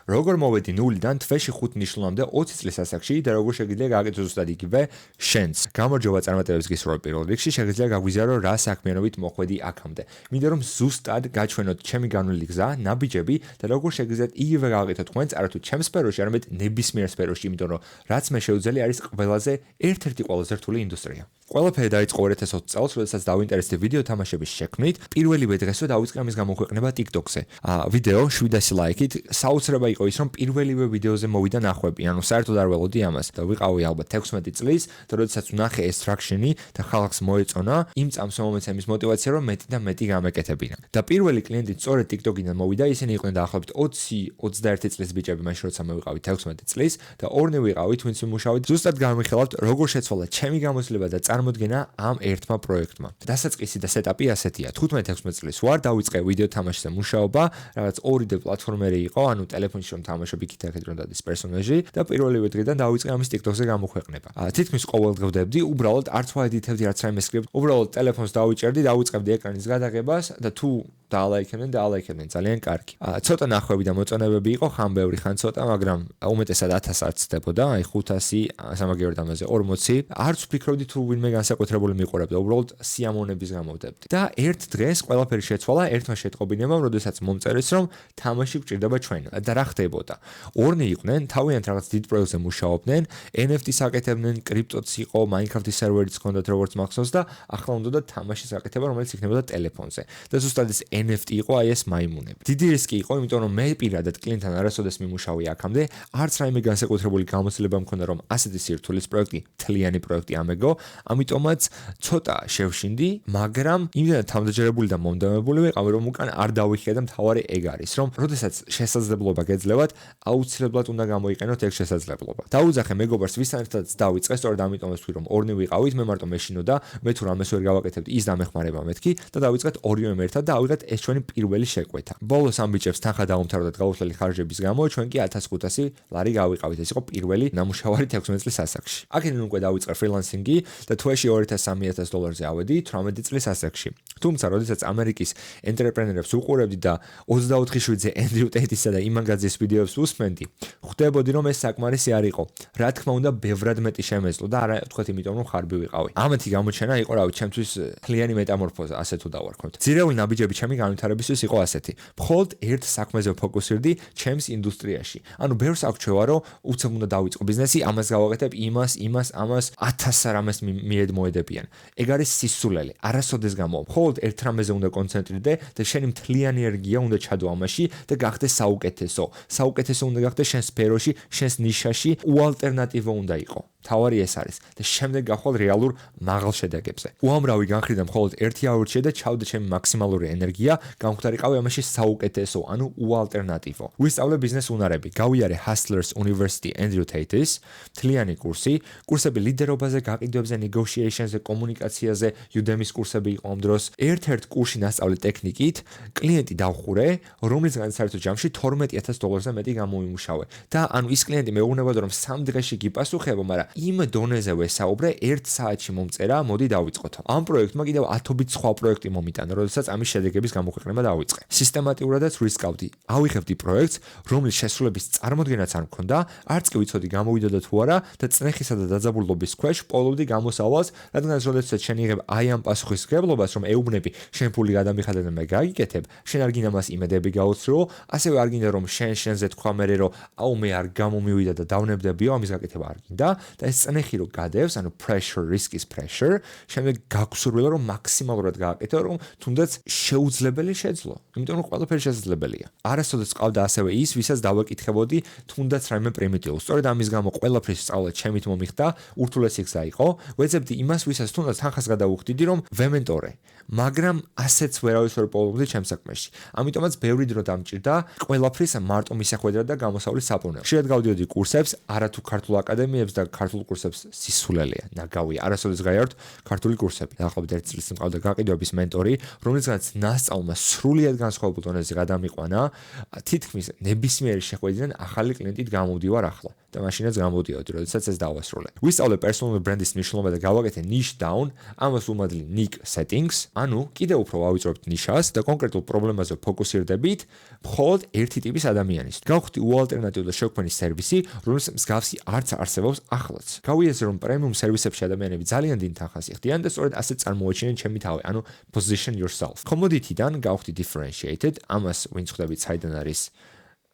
როგორ მოვედი 0-დან თვეში 5 ნიშნულამდე 20 წლის ასაკში და როგორ შეგიძლია გააკეთო ზუსტად იგივე შენს. გამარჯობა წარმატებებს გისურვებთ პირველ რიგში, შეგიძლია გაგვიზიარო რა საქმიანობით მოხვედი აქამდე. მინდა რომ ზუსტად გაჩვენოთ ჩემი განვლილი გზა, ნაბიჯები და როგორ შეგიძლიათ იგივე გააკეთოთ თქვენც არათუ ჩემს სფეროში, არამედ ნებისმიერ სფეროში, იმიტომ რომ რაც მე შეუძლია არის ერთ-ერთი ყველაზე რთული ინდუსტრია. ყველაფერი დაიწყო 2020 წელს, როდესაც დავინტერესდი ვიდეო თამაშების შექმნით. პირველივე დღესვე დავიწყე ამის გამოქვეყნება TikTok-ზე. ვიდეო 700 ლაიქით, საოცრება იყო ის, რომ პირველივე ვიდეოზე მოვიდა ნახვები, ანუ საერთოდ არ ველოდი ამას. და ვიყავი ალბათ 16 წლის, და როდესაც ვნახე ეს ტრაქშენი და ხალხს მოეწონა, იმ წამს მომეცა იმის мотиваცია, რომ მეტი და მეტი გამეკეთებინა. და პირველი კლიენტი სწორედ TikTok-დან მოვიდა, ისინი იყვნენ დაახლოებით 20-21 წლის ბიჭები, მაშინ როცა მე ვიყავი 16 წლის და ორნი ვიყავით, ვინც ვიმუშავით. ზუსტად გამიხელავთ, როგორ შეცვალა ჩემი გამოცდილება და წარმოდგენა ამ ერთმა პროექტმა. დასაწყისი და სეტაპი ასეთია. 15-16 წლის ვარ, დავიწყე ვიდეო თამაშზე მუშაობა, რაღაც 2D პლატფორმერი იყო, ანუ ტელეფონში რომ თამაშობ იქით რომ დადის პერსონაჟი და პირველივე დღიდან დავიწყე ამის TikTok-ზე გამოქვეყნება. თითქმის ყოველ დღე ვდებდი, უბრალოდ არც ვაედიტებდი, არც რაიმე სკრიპტ, უბრალოდ ტელეფონს დავიჭერდი, დავიწყებდი ეკრანის გადაღებას და თუ დაალაიქებდნენ ძალიან კარგი. ცოტა ნახვები და მოწონებები იყო, ხან ხან ცოტა, მაგრამ უმეტესად 1000 არც ხდებოდა, აი 500, სამაგიეროდ ამაზე 40. არც ვფიქრობდი თუ ვინმე განსაკუთრებული მიყურებდა, უბრალოდ სიამოვნების გამო ვდებდი. და ერთ დღეს ყველაფერი შეცვალა ერთმა შეტყობინებამ, როდესაც მომწერეს, რომ თამაში გჭირდება ჩვენ. და რა ხდებოდა? ორნი იყვნენ, თავიანთ რაღაც დიდ პროექტზე მუშაობდნენ, NFT-ს აკეთებდნენ, კრიპტოც იყო, Minecraft-ის სერვერიც ჰქონდათ როგორც მახსოვს და ახლა უნდოდა თამაშის აკეთება, რომელიც იქნებოდა ტელეფონზე. და ზუსტად ეს NFT იყო აი ეს მაიმუნები. დიდი რისკი იყო, იმიტომ რომ მე პირადად კლიენტთან არასოდეს მიმუშავე აქამდე, არც რაიმე განსაკუთრებული გამოცდილება მქონდა, რომ ასეთი სირთულის პროექტი, თლიანი პროექტი ამეგო, ამიტომაც ცოტა შევშინდი, მაგრამ იმდენად თავდაჯერებული და მომდევნებული ვიყავი, რომ უკან არ დავიხია და მთავარი ეგ არის, რომ როდესაც შესაძლებლობა გეძლევათ, აუცილებლად უნდა გამოიყენოთ ეგ შესაძლებლობა. დაუძახე მეგობარს, ვისთან ერთადაც დავიწყე, სწორედ ამიტომ ვთქვი, რომ ორნი ვიყავით, მე მარტო მეშინოდა, მე თუ რამეს ვერ გავაკეთებდი, ის დამეხმარება მეთქი და დავიწყეთ ორივე ერთად და ავიღეთ ეს ჩვენი პირველი შეკვეთა. ბოლოს ამ ბიჭებს თანხა დაუმთავრდათ გაუცვლელი ხარჯების გამო, ჩვენ კი 1500 ლარი გავიყავით. ეს იყო პირველი ნამუშევარი 16 წლის ასაკში. აქედან უკვე დავიწყე ფრილანსინგი და თვეში $2000-3000 ავედი 18 წლის ასაკში. თუმცა, როდესაც ამერიკის ენტერპრენერებს უყურებდი და 24/7-ზე ენდრიუ ტეიტისა და იმანგაძის ვიდეოებს უსმენდი, ხვდებოდი, რომ ეს საკმარისი არ იყო. რა თქმა უნდა, ბევრად მეტი შემეძლო და არა ვთქვათ, იმიტომ რომ ხარბი ვიყავი. ამათი გამოჩენა იყო, რავი, ჩემთვის თლიანი მეტამორფოზა, ასე თუ დავარქვათ. ძირეული ნაბიჯები ჩემი განვითარებისთვის იყო ასეთი. მხოლოდ ერთ საქმეზე ვფოკუსირდი ჩემს ინდუსტრიაში. ანუ ბევრს აღჩვევა, რომ უცებ უნდა დავიწყო ბიზნესი, ამას გავაკეთებ, ამას 1000 რამეს მიედმოედებიან. ეგ არის სისულელე. არასოდეს გამო. მხოლოდ ერთ რამეზე უნდა კონცენტრირდე და შენი მთლიანი ენერგია უნდა ჩადო ამაში და გახდე საუკეთესო. საუკეთესო უნდა გახდე შენ სფეროში, შენს ნიშაში, უალტერნატივო უნდა იყო. თავარი ეს არის და შემდეგ გახვალ რეალურ მაღალ შედეგებზე. უამრავი განხრიდა მხოლოდ ერთი აურჩია და ჩავდა ჩემი მაქსიმალური ენერგია, გამختარიყავი ამაში საუკეთესო, ანუ უალტერნატივო. ვისწავლე ბიზნეს უნარები, გავიარე Hustlers University Andrew Tate-ის თლიანი კურსი, კურსები ლიდერობაზე, გაყიდვებზე, negotiation-ზე, კომუნიკაციაზე, Udemy-ის კურსები იყო ამ დროს. ერთ-ერთ კურსში ნასწავლე ტექნიკით, კლიენტი დავხურე, რომლისგან საერთო ჯამში $12000-ზე მეტი გამომიმუშავე. და ანუ ის კლიენტი მეუბნებოდა, რომ 3 დღეში გიპასუხებო, მაგრამ იმ დონეზე ვესაუბრე, 1 საათში მომწერა, მოდი დავიწყოთ. ამ პროექტმა კიდევ 1000 სხვა პროექტი მომიტანა, როდესაც ამის შედეგების გამოქვეყნება დავიწყე. სისტემატიურადაც ვისკავდი, ავიხებდი პროექტს, რომლის შესრულების წარმოდგენაც არ მქონდა, არც კი ვიცოდი გამოვიდოდა თუ არა და წნეხისა და დაძაბულობის ქვეშ პოულობდი გამოსავალს, რადგანაც როდესაც შენ იღებ აი ამ პასუხისმგებლობას, რომ ეუბნები, შენ ფული გადამიხადე და მე გაიგეთებ, შენ არ გინდა მას იმედები გაოცრუო, ასევე არ გინდა რომ შენზე თქვა მერე რომ აუ მე არ გამომივიდა და დავნებდებიო, ამის გაკეთება არ გინდა. და ეს წნეხი რო გადევს, ანუ pressure, risk is pressure, შემდეგ გაგვსურვილა რომ მაქსიმალურად გააკეთო, რომ თუნდაც შეუძლებელი შეძლო. იმიტომ რომ ყველაფერი შესაძლებელია. არასოდეს ყავდა ასევე ის, ვისაც დავაკითხებოდი თუნდაც რაიმე პრიმიტივს. სწორედ ამის გამო ყველაფრის სწავლა ჩემით მომიხდა, ურთულესი გზა იყო. ვეძებდი იმას, ვისაც თუნდაც თანხას გადავუხდიდი, რომ ვემენტორე. მაგრამ ასეც ვერავის ვერ პოულობდი ჩემ საქმეში. ამიტომაც ბევრი დრო დამჭირდა ყველაფრის მარტო მისახვედრად და გამოსავლის საპოვნელად. ხშირად გავდიოდი კურსებს, არა თუ ქართულ აკადემიებს და ქართულ კურსებს სისულელია, ნაგავია. არასოდეს გაიართ ქართული კურსები. დაახლოებით 1 წლის მყავდა გაყიდვების მენტორი, რომელსაც ნასწავლმა სრულიად განსხვავებულ დონეზე გადამიყვანა, თითქმის ნებისმიერი შეხვედრიდან ახალი კლიენტით გამოვდივარ ახლა. და მაშინაც გამოვდიოდი, როდესაც ეს დავასრულე. ვისწავლე პერსონალური ბრენდის მნიშვნელობა და გავაკეთე niche down, ამას უმადლი niche settings, ანუ კიდევ უფრო ავიწრობთ ნიშას და კონკრეტულ პრობლემაზე ფოკუსირდებით მხოლოდ ერთი ტიპის ადამიანისთვის. გავხდი უალტერნატიული და შექმნის სერვისი, რომელსაც მსგავსი არც არსებობს ახლაც. გავიაზრე, რომ პრემიუმ სერვისებში ადამიანები ძალიან დიდ თანხას იხდიან და სწორედ ასე წარმოუჩენენ ჩემი თავი, ანუ position yourself. Commodity-დან გავხდი differentiated, ამას ვინც ხვდებით საიდან არის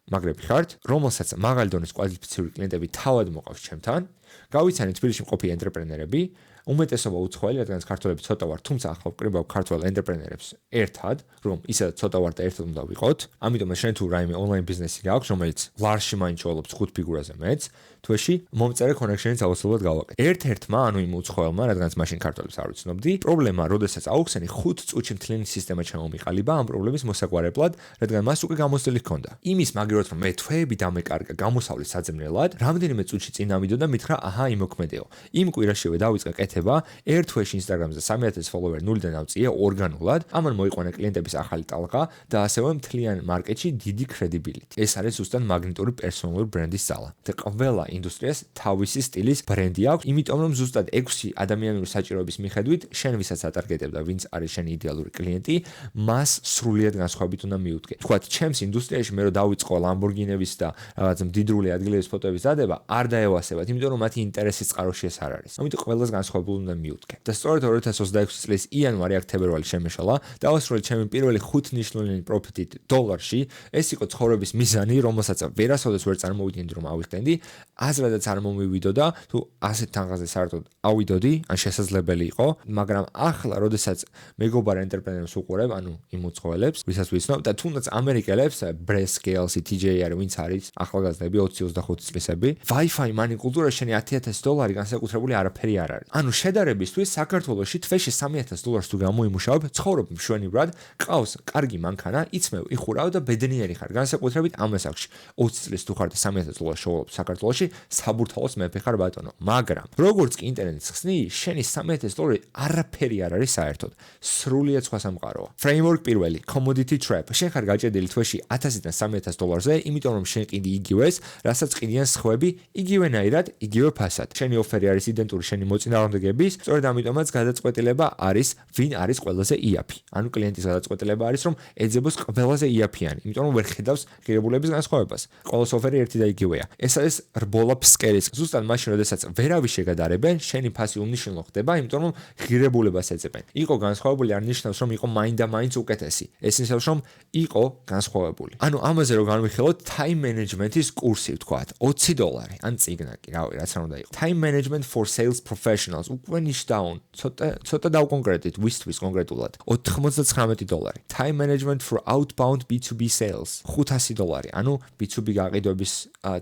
მაგრები ხართ, რომელსაც მაღალი დონის კვალიფიციური კლიენტები თავად მოყავს ჩემთან. გავიცანე თბილისში მყოფი ენტრეპრენერები, უმეტესობა უცხოელი, რადგანაც ქართველები ცოტა ვარ, თუმცა ახლა ვკრიბავ ქართველ ენტრეპრენერებს ერთად, რომ ისედაც ცოტა ვარ და ერთად უნდა ვიყოთ. ამიტომ შენ თუ რაიმე ონლაინ ბიზნესი გაქვს, რომელიც ლარში მაინც შოულობს 5 ფიგურაზე მეც, თვეში მომწერე კონექშენიც აუცილებლად გავაკეთე. ერთ-ერთმა, ანუ იმ უცხოელმა, რადგანაც მაშინ ქართველებს არ ვიცნობდი, პრობლემა, როდესაც აუხსენი 5 წუთში მთლიანი სისტემა ჩამომიყალიბა ამ პრობლემის მოსაგვარებლად, რადგან მას უკვე გამოსდილი ჰქონდა. იმის მაგერად რომ მე თვეები დამეკარგა გამოსავლის საძებნელად, რამდენიმე წუთში წინ ამიდო და მითხრა, აჰა, იმოქმედეო. იმ კვირაშივე დავიწყე კეთება, ერთ თვეში ინსტაგრამზე 3000 ფოლოვერი ნულიდან ავწიე ორგანულად, ამან მოიყვანა კლიენტების ახალი ტალღა და ასევე მთლიან მარკეტში დიდი კრედიბილიტი. ეს არის ზუსტად მაგნიტური პერსონალური ბრენდის ძალა. და ყველა ინდუსტრიას თავისი სტილის ბრენდი აქვს, იმიტომ რომ ზუსტად 6 ადამიანური საჭიროების მიხედვით შენ ვისაც ატარგეტებ და ვინც არის შენი იდეალური კლიენტი, მას სრულიად განსხვავებით უნდა მიუდგე. თქვათ, ჩემს ინდუსტრიაში მე რო დავიწყო ლამბორგინების და რაღაც მდიდრული ადგილების ფოტოების დადება, არ დაევასებათ, იმიტომ რომ მათი ინტერესის წყაროში ეს არ არის. ამიტომ ყველას განსხვავებული უნდა მიუდგე. და სწორედ 2026 წლის იანვარი აქ თებერვალი შემეშალა, დავასრულე ჩემი პირველი 5 ნიშნულოვანი პროფიტით დოლარში. ეს იყო ცხოვრების მიზანი, რომელსაც ვერასოდეს ვერ წარმოვიდგენდი რომ ავიხდენდი. აზრადაც არ მომივიდოდა, თუ ასეთ თანხაზე საერთოდ ავიდოდი, ან შესაძლებელი იყო, მაგრამ ახლა, როდესაც მეგობარ ენტერპრენერებს უყურებ, ანუ იმ უცხოელებს, ვისაც ვიცნობ და თუნდაც ამერიკელებს, Breskales, TJ არის, ვინც არის ახალგაზრდები 20-25 წლისები, Wi-Fi money კულტურაში შენი $10,000 განსაკუთრებული არაფერი არ არის. ანუ შედარებისთვის საქართველოში თვეში $3,000 თუ გამოიმუშავებ, ცხოვრობ მშვენივრად, ყავს კარგი მანქანა, იცმევ, იხურავ და ბედნიერი ხარ. განსაკუთრებით ამ ასაკში 20 წლის თუ ხარ და $3,000 შოულობ საქართველოში, საბურთალოს მეფე ხარ ბატონო. მაგრამ როგორც კი ინტერნეტს ხსნი, შენი $3,000 არაფერი არ არის საერთოდ. სრულიად სხვა სამყაროა. Framework პირველი, commodity trap. შენ ხარ გაჭედილი თვეში 1000-დან $3,000-ზე, იმიტომ რომ შენ ყიდი იგივეს, რასაც ყიდიან სხვები, იგივენაირად, იგივე ფასად. შენი ოფერი არის იდენტური შენი მოწინააღმდეგების, სწორედ ამიტომაც გადაწყვეტილება არის, ვინ არის ყველაზე იაფი. ანუ კლიენტის გადაწყვეტილება არის, რომ ეძებოს ყველაზე იაფიანი, იმიტომ რომ ვერ ხედავს ღირებულების განსხვავებას. ყოველს ოფერი ერთი და იგივეა. ეს არის რბოლა ფსკერის. ზუსტად მაშინ, როდესაც ვერავის შეგადარებენ, შენი ფასი უმნიშვნელო ხდება, იმიტომ რომ ღირებულებას ეძებენ. იყო განსხვავებული არ ნიშნავს, რომ იყო მაინდა-მაინც უკეთესი. ეს ნიშნავს, რომ იყო განსხვავებული. ანუ ამაზე რომ განვიხილოთ, time management-ის კურსი ვთქვათ, $20 ან წიგნაკი, რავი, რაც არ უნდა იყოს. Time management for sales professionals. უკვე niche down. ცოტა დავკონკრეტით, ვისთვის კონკრეტულად. $99. Time management for outbound B2B sales. $500. ანუ B2B გაყიდვების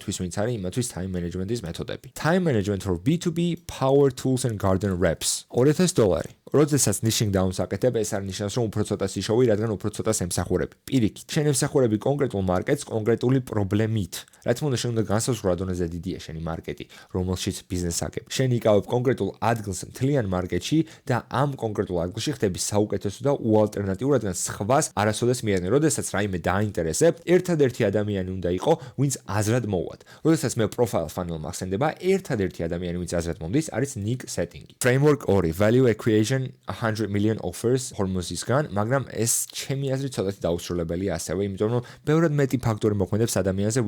თვის ვინც არის, იმათვის time management-ის მეთოდები. Time management for B2B power tools and garden reps. $2,000. როდესაც niching down-ს აკეთებ, ეს არ ნიშნავს, რომ უფრო ცოტა სიშოვი, რადგან უფრო ცოტას ემსახურები. პირიქით, შენ ემსახურები კონკრეტულ მარკეტს კონკრეტული პრობლემით. რა თქმა უნდა, შენ უნდა განსაზღვრო დონეზე დიდია შენი მარკეტი, რომელშიც ბიზნესს აკეთებ. შენ იკავებ კონკრეტულ ადგილს მთლიან მარკეტში და ამ კონკრეტულ ადგილში ხდები საუკეთესო და უალტერნატიულ, რადგან სხვას არასოდეს მიეღნე. როდესაც რაიმე დააინტერესებ, ერთადერთი ადამიანი უნდა იყოს, ვინც აზრად მოვად. როდესაც მე profile funnel მახსენდება, ერთადერთი ადამიანი, ვინც აზრად მომდის, არის niche setting. Framework 2, value equation 100 million offers ჰორმოზისგან, მაგრამ ეს ჩემი აზრით ცოტათი დაუსრულებელია ასევე, იმიტომ რომ ბევრად მეტი ფაქტორი მოქმედებს ადამიანზე,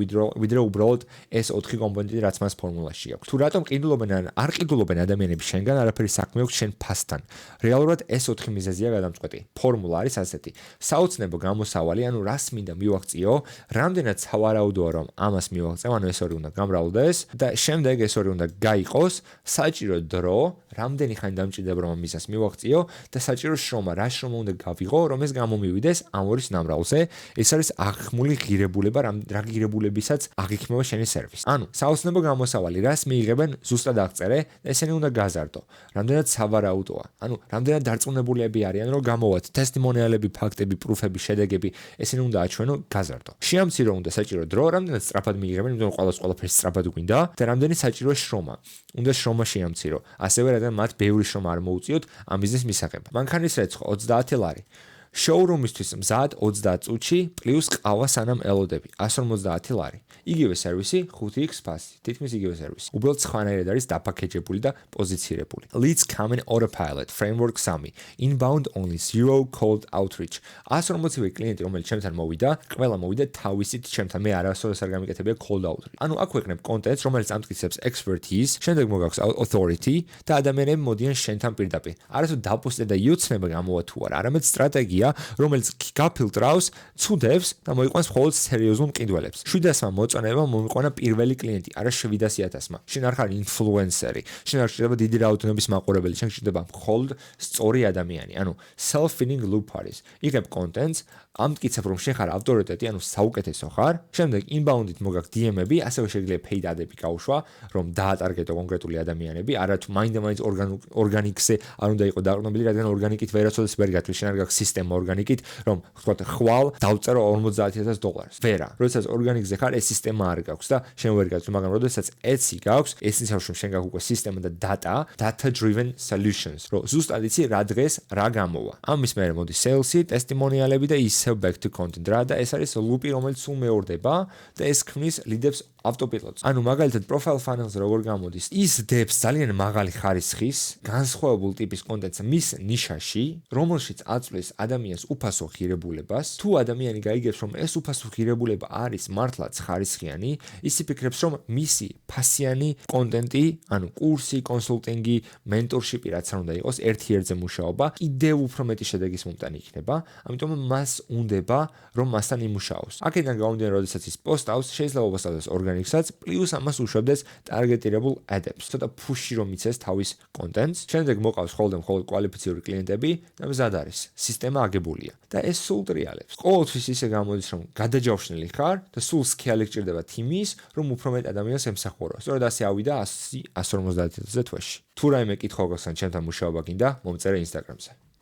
ვიდრე უბრალოდ ეს 4 კომპონენტი, რაც მას ფორმულაში აქვს. თუ რატომ ყიდულობენ ან არ ყიდულობენ ადამიანები შენგან, არაფერი საქმე აქვს შენ ფასთან. რეალურად ეს 4 მიზეზია გადამწყვეტი. ფორმულა არის ასეთი: საოცნებო გამოსავალი, ანუ რას მინდა მივაღწიო, რამდენად სავარაუდოა რომ ამას მივაღწევ, ანუ ეს ორი უნდა გამრავლდეს და შემდეგ ეს ორი უნდა გაიყოს, საჭირო დრო, რამდენი ხანი დამჭირდება რომ ამ მიზანს მივაღწიო და საჭირო შრომა, რა შრომა უნდა გავიღო, რომ ეს გამომივიდეს ამ ორის ნამრავლზე. ეს არის აღქმული ღირებულება, რა ღირებულებისაც აღიქმება შენი სერვისი. ანუ, საოცნებო გამოსავალი, რას მიიღებენ, ზუსტად აღწერე და ესენი უნდა გაზარდო. რამდენად სავარაუდოა. ანუ, რამდენად დარწმუნებულები არიან, რომ გამოვათ ტესტიმონიალები, ფაქტები, პრუფები, შედეგები, ესენი უნდა აჩვენო, გაზარდო. შეამცირო უნდა საჭირო დრო, რამდენად სწრაფად მიიღებენ, იმიტომ რომ ყველაფერს სწრაფად გვინდა და რამდენი საჭირო შრომა. უნდა შრომა შეამცირო. ასევე რადგან მათ ბევრი შრომა არ მოუწიოთ ამ ბიზნეს მისაღებ. მანქანის რეცხვა 30 ლარი. შოურუმისთვის მზად 30 წუთში პლუს ყავა სანამ ელოდები 150 ლარი. იგივე სერვისი 5x ფასი. თითქმის იგივე სერვისი. უბრალოდ სხვანაირად არის დაფაქეჯებული და პოზიცირებული. Leads come in autopilot framework 3. Inbound only zero cold outreach. 140 კლიენტი რომელიც ჩემთან მოვიდა, ყველა მოვიდა თავისით ჩემთან. მე არასოდეს არ გამიკეთებია cold outreach. ანუ აქ ვეყნებ კონტენტს, რომელიც ამტკიცებს expertise, შემდეგ მოგაქვს authority და ადამიანები მოდიან შენთან პირდაპირ. არასო დაპოსტე და იოცნება გამოვა თუ არა, არამედ სტრატეგია რომელიც გაფილტრავს, ცუდებს და მოიყვანს მხოლოდ სერიოზულ მყიდველებს. 700-მა მოწონება მომიყვანა პირველი კლიენტი, არა 700-მა. შენ არ ხარ ინფლუენსერი, შენ არ გჭირდება დიდი რაოდენობის მაყურებელი, შენ გჭირდება მხოლოდ სწორი ადამიანი. ანუ self-feeding loop არის. იღებ კონტენტს, ამტკიცებ რომ შენ ხარ ავტორიტეტი, ანუ საუკეთესო ხარ. შემდეგ inbound-ით მოგაქვს DM-ები, ასევე შეიძლება paid ad-ები გაუშვა, რომ დაატარგეტო კონკრეტული ადამიანები, არა თუ მაინდა-მაინც ორგანიკზე არ უნდა იყოს დაყრდნობილი, რადგან ორგანიკით ვერასოდეს ვერ გათვლი, შენ არ გაქვს სისტემა ორგანიკით, რომ ვთქვათ, ხვალ დავწერო $50,000. ვერა. როდესაც ორგანიკზე ხარ, ეს სისტემა არ გაქვს და შენ ვერ გათვლი, მაგრამ როდესაც ეთსი გაქვს, ეს ნიშნავს, რომ შენ გაქვს უკვე სისტემა და data driven solutions, რომ ზუსტად იცი რა დღეს რა გამოვა. ამის მერე მოდის sales-ი, ტესტიმონიალები და ისევ back to content რა და ეს არის ლუპი, რომელიც სულ მეორდება და ეს ქმნის lead-ებს ავტოპილოტს. ანუ მაგალითად profile funnels როგორ გამოდის? ის დებს ძალიან მაღალი ხარისხის, განსხვავებულ ტიპის კონტენტს მის ნიშაში, რომელშიც აწვლის ადამიანს უფასო ღირებულებას. თუ ადამიანი გაიგებს, რომ ეს უფასო ღირებულება არის მართლაც ხარისხიანი, ის იფიქრებს, რომ მისი ფასიანი კონტენტი, ანუ კურსი, კონსულტინგი, mentorship-ი რაც არ უნდა იყოს, ერთ-ერთზე მუშაობა, კიდევ უფრო მეტი შედეგის მომტანი იქნება. ამიტომ მას უნდება, რომ მასთან იმუშაოს. აქედან გამომდინარე, როდესაც ის პოსტავს, შეიძლება პოსტავდეს ორგანიკსაც, პლუს ამას უშვებდეს ტარგეტირებულ ad-ებს. ცოტა push-ი რომ იცეს თავის კონტენტს. შემდეგ მოყავს მხოლოდ კვალიფიციური კლიენტები და მზად არის. სისტემა აგებულია და ეს სულ ტრიალებს. ყოველთვის ისე გამოდის, რომ გადაჯავშნილი ხარ და სულ სქელი გჭირდება თიმის, რომ უფრო მეტ ადამიანს ემსახურო. სწორედ ასე ავიდა 150,000 თვეში. თუ რაიმე კითხვა გაქვს ან ჩემთან მუშაობა გინდა, მომწერე Instagram-ზე.